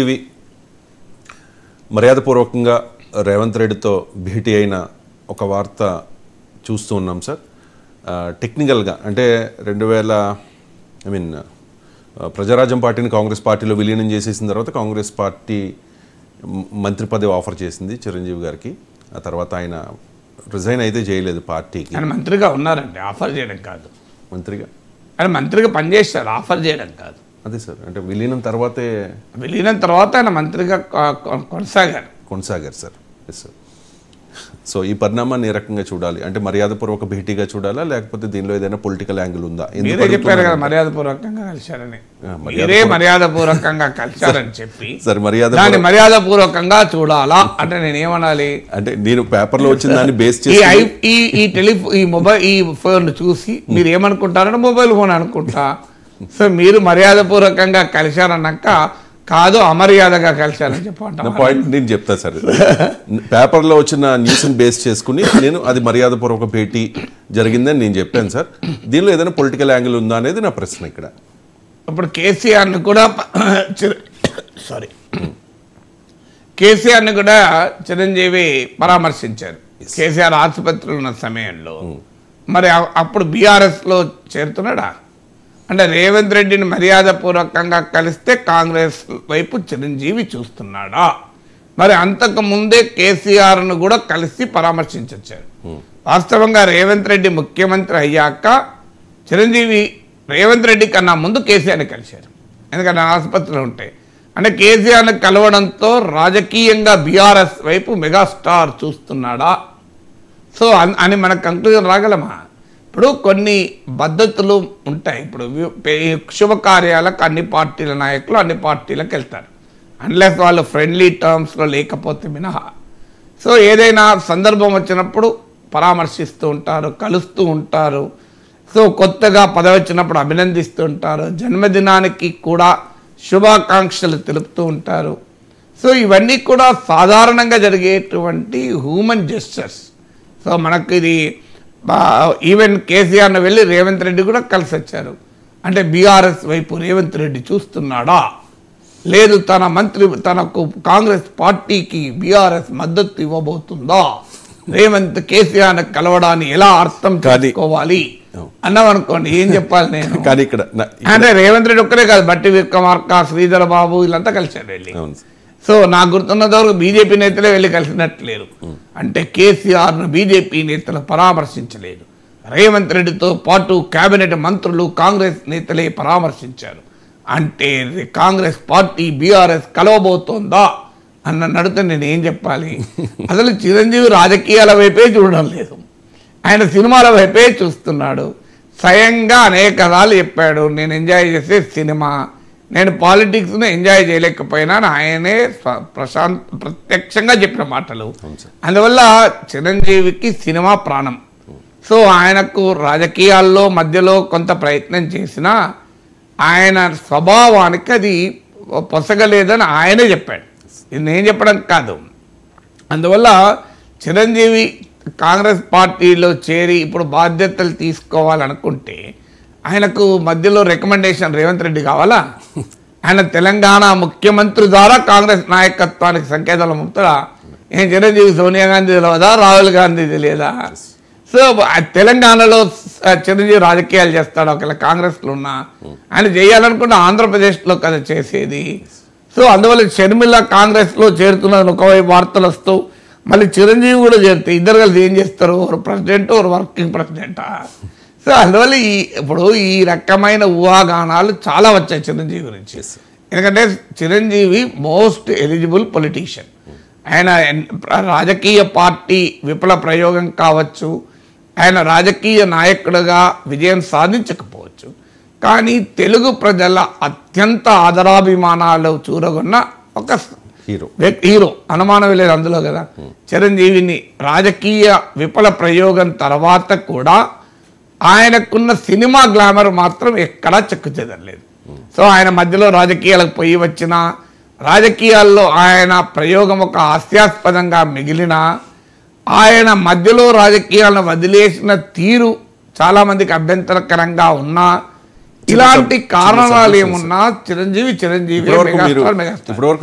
ఇవి మర్యాదపూర్వకంగా రేవంత్ రెడ్డితో భేటీ అయిన ఒక వార్త చూస్తూ ఉన్నాం సార్. టెక్నికల్గా అంటే 2000 ప్రజారాజ్యం పార్టీని కాంగ్రెస్ పార్టీలో విలీనం చేసేసిన తర్వాత కాంగ్రెస్ పార్టీ మంత్రి పదవి ఆఫర్ చేసింది చిరంజీవి గారికి. ఆ తర్వాత ఆయన రిజైన్ అయితే చేయలేదు పార్టీకి. ఆయన మంత్రిగా ఉన్నారండి, ఆఫర్ చేయడం కాదు. మంత్రిగా మంత్రిగా పనిచేస్తారు, ఆఫర్ చేయడం కాదు. అదే సార్, అంటే విలీనం తర్వాత ఆయన మంత్రిగా కొనసాగారు సార్. Yes sir. సో ఈ పరిణామాన్ని ఏ రకంగా చూడాలి? అంటే మర్యాదపూర్వక భేటీగా చూడాలా, లేకపోతే దీనిలో ఏదైనా పొలిటికల్ యాంగిల్ ఉందా? మీరే చెప్పారు కదా మర్యాదపూర్వకంగా కలిశారని. మీరే మర్యాదపూర్వకంగా కలిశారని చెప్పి సార్ మర్యాదపూర్వకంగా చూడాలా అంటే నేనేమనాలి? అంటే నేను పేపర్లో వచ్చిన దాన్ని బేస్ చేసి ఈ ఫోన్ చూసి మీరు ఏమనుకుంటారంటే మొబైల్ ఫోన్ అనుకుంటా. సో మీరు మర్యాదపూర్వకంగా కలిశారన్నాక కాదు అమర్యాదగా కలిశారని చెప్పండి. పాయింట్ నేను చెప్తా సార్. పేపర్లో వచ్చిన న్యూస్ని బేస్ చేసుకుని నేను అది మర్యాదపూర్వక భేటీ జరిగిందని నేను చెప్పాను సార్. దీనిలో ఏదైనా పొలిటికల్ యాంగిల్ ఉందా అనేది నా ప్రశ్న ఇక్కడ. ఇప్పుడు కేసీఆర్ని కూడా చిరంజీవి పరామర్శించారు. కేసీఆర్ ఆసుపత్రిలో ఉన్న సమయంలో మరి అప్పుడు బీఆర్ఎస్లో చేరుతున్నాడా? అంటే రేవంత్ రెడ్డిని మర్యాదపూర్వకంగా కలిస్తే కాంగ్రెస్ వైపు చిరంజీవి చూస్తున్నాడా? మరి అంతకు ముందే కేసీఆర్ను కూడా కలిసి పరామర్శించొచ్చారు. వాస్తవంగా రేవంత్ రెడ్డి ముఖ్యమంత్రి అయ్యాక చిరంజీవి రేవంత్ రెడ్డి కన్నా ముందు కేసీఆర్ని కలిశారు. ఎందుకంటే ఆసుపత్రిలో ఉంటే అంటే కేసీఆర్ని కలవడంతో రాజకీయంగా బీఆర్ఎస్ వైపు మెగాస్టార్ చూస్తున్నాడా? సో అని మనకు కంక్లూజన్ రాగలమా? ఇప్పుడు కొన్ని పద్ధతులు ఉంటాయి. ఇప్పుడు శుభకార్యాలకు అన్ని పార్టీల నాయకులు అన్ని పార్టీలకు వెళ్తారు, అన్లెస్ వాళ్ళు ఫ్రెండ్లీ టర్మ్స్లో లేకపోతే మినహా. సో ఏదైనా సందర్భం వచ్చినప్పుడు పరామర్శిస్తూ ఉంటారు, కలుస్తూ ఉంటారు. సో కొత్తగా పదవి వచ్చినప్పుడు అభినందిస్తూ ఉంటారు, జన్మదినానికి కూడా శుభాకాంక్షలు తెలుపుతూ ఉంటారు. సో ఇవన్నీ కూడా సాధారణంగా జరిగేటువంటి హ్యూమన్ జెస్చర్స్. సో మనకు ఇది ఈవెన్ కేసీఆర్ను వెళ్ళి రేవంత్ రెడ్డి కూడా కలిసి వచ్చారు. అంటే బీఆర్ఎస్ వైపు రేవంత్ రెడ్డి చూస్తున్నాడా, లేదు తనకు కాంగ్రెస్ పార్టీకి బీఆర్ఎస్ మద్దతు ఇవ్వబోతుందా, రేవంత్ కేసీఆర్ను కలవడాన్ని ఎలా అర్థం చేసుకోవాలి అన్నాం అనుకోండి, ఏం చెప్పాలి నేను? అంటే రేవంత్ రెడ్డి ఒక్కరే కాదు, బట్టి విక్రమార్క, శ్రీధర్ బాబు వీళ్ళంతా కలిసారు వెళ్ళి. సో నాకు గుర్తున్నంత వరకు బీజేపీ నేతలే వెళ్ళి కలిసినట్లేరు. అంటే కేసీఆర్ను బీజేపీ నేతలు పరామర్శించలేదు. రేవంత్ రెడ్డితో పాటు కేబినెట్ మంత్రులు కాంగ్రెస్ నేతలే పరామర్శించారు. అంటే కాంగ్రెస్ పార్టీ బీఆర్ఎస్ కలవబోతోందా అన్న నడితే నేను ఏం చెప్పాలి? అసలు చిరంజీవి రాజకీయాల వైపే చూడడం లేదు, ఆయన సినిమాల వైపే చూస్తున్నాడు. స్వయంగా అనేక సార్లు చెప్పాడు, నేను ఎంజాయ్ చేసే సినిమా, నేను పాలిటిక్స్ను ఎంజాయ్ చేయలేకపోయినా ఆయనే ప్రత్యక్షంగా చెప్పిన మాటలు. అందువల్ల చిరంజీవికి సినిమా ప్రాణం. సో ఆయనకు రాజకీయాల్లో మధ్యలో కొంత ప్రయత్నం చేసినా ఆయన స్వభావానికి అది పొసగలేదని ఆయనే చెప్పాడు, ఇది నేను చెప్పడం కాదు. అందువల్ల చిరంజీవి కాంగ్రెస్ పార్టీలో చేరి ఇప్పుడు బాధ్యతలు తీసుకోవాలనుకుంటే ఆయనకు మధ్యలో రికమెండేషన్ రేవంత్ రెడ్డి కావాలా? ఆయన తెలంగాణ ముఖ్యమంత్రి ద్వారా కాంగ్రెస్ నాయకత్వానికి సంకేతాలు పంపుతాడా? ఏం చిరంజీవి సోనియా గాంధీ తెలియదా, రాహుల్ గాంధీ తెలియదా? సో తెలంగాణలో చిరంజీవి రాజకీయాలు చేస్తాడు, ఒకవేళ కాంగ్రెస్లో ఉన్నా ఆయన చేయాలనుకుంటే ఆంధ్రప్రదేశ్లో కదా చేసేది. సో అందువల్ల షర్మిల కాంగ్రెస్లో చేరుతున్నది ఒకవైపు వార్తలు వస్తూ, మళ్ళీ చిరంజీవి కూడా చేరుతాయి, ఇద్దరు కలిసి ఏం చేస్తారు, ఒక ప్రెసిడెంట్ ఒక వర్కింగ్ ప్రెసిడెంటా? సో అందువల్ల ఇప్పుడు ఈ రకమైన ఊహాగానాలు చాలా వచ్చాయి చిరంజీవి గురించి. ఎందుకంటే చిరంజీవి మోస్ట్ ఎలిజిబుల్ పొలిటీషియన్. ఆయన రాజకీయ పార్టీ విఫల ప్రయోగం కావచ్చు, ఆయన రాజకీయ నాయకుడిగా విజయం సాధించకపోవచ్చు, కానీ తెలుగు ప్రజల అత్యంత ఆదరాభిమానాలు చూరగొన్న ఒక హీరో, అనుమానం లేదు అందులో కదా. చిరంజీవిని రాజకీయ విఫల ప్రయోగం తర్వాత కూడా ఆయనకున్న సినిమా గ్లామర్ మాత్రం ఎక్కడా చెక్కు చెదరలేదు. సో ఆయన మధ్యలో రాజకీయాలకు పోయి వచ్చిన, రాజకీయాల్లో ఆయన ప్రయోగం ఒక హాస్యాస్పదంగా మిగిలిన, ఆయన మధ్యలో రాజకీయాలను వదిలేసిన తీరు చాలామందికి అభ్యంతరకరంగా ఉన్నా, ఇలాంటి కారణాలు ఏమున్నా చిరంజీవి ఇప్పటివరకు మెగాస్టార్ మీరు